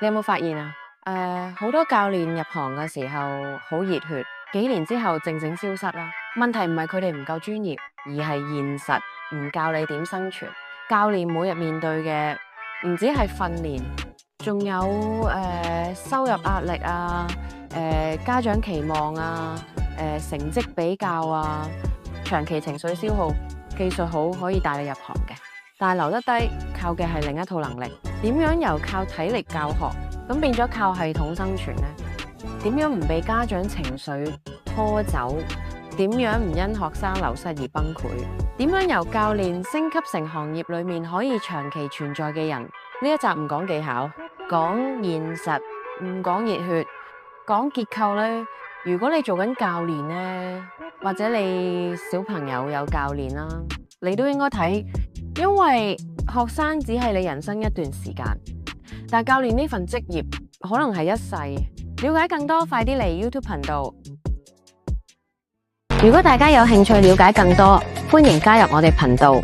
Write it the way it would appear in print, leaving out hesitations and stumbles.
你有冇發現啊？好多教練入行嘅時候好熱血，幾年之後靜靜消失啦。問題唔係佢哋唔夠專業，而係現實唔教你點生存。教練每日面對嘅唔止係訓練，仲有收入壓力啊，家長期望啊，成績比較啊，長期情緒消耗。技術好可以帶你入行嘅，但係留得低靠嘅係另一套能力。點樣由靠體力教學咁變咗靠系統生存呢？點樣唔被家長情緒拖走？點樣唔因學生流失而崩潰？點樣由教練升級成行業裏面可以長期存在嘅人？呢一集唔講技巧，講現實，唔講熱血，講結構呢。如果你做緊教練呢，或者你小朋友有教練啦，你都應該睇，因為學生只係你人生一段時間，但教練呢份職業可能係一世。了解更多，快啲嚟 YouTube 頻道。如果大家有興趣了解更多，歡迎加入我哋頻道。